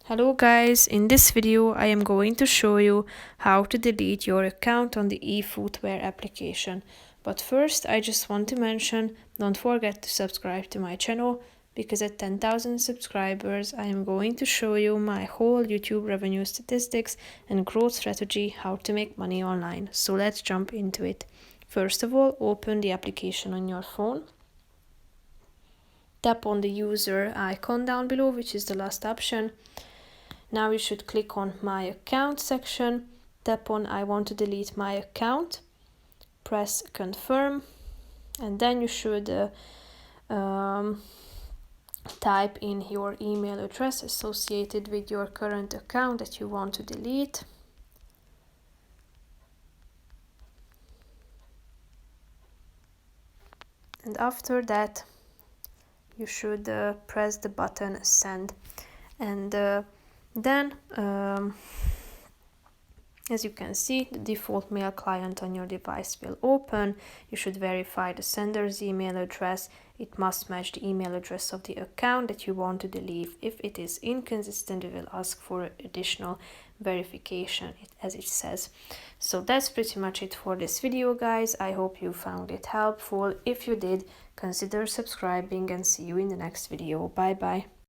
Hello guys, in this video I am going to show you how to delete your account on the eFootwear application. But first I just want to mention, don't forget to subscribe to my channel, because at 10,000 subscribers I am going to show you my whole YouTube revenue statistics and growth strategy, how to make money online. So let's jump into it. First of all, open the application on your phone. Tap on the user icon down below, which is the last option. Now you should click on My Account section, tap on I want to delete my account, press Confirm, and then you should type in your email address associated with your current account that you want to delete. And after that, you should press the button Send. And then as you can see, the default mail client on your device will open. You should verify the sender's email address. It must match the email address of the account that you want to delete. If it is inconsistent, we will ask for additional verification, as it says. So that's pretty much it for this video, guys. I hope you found it helpful. If you did, consider subscribing and see you in the next video. Bye bye.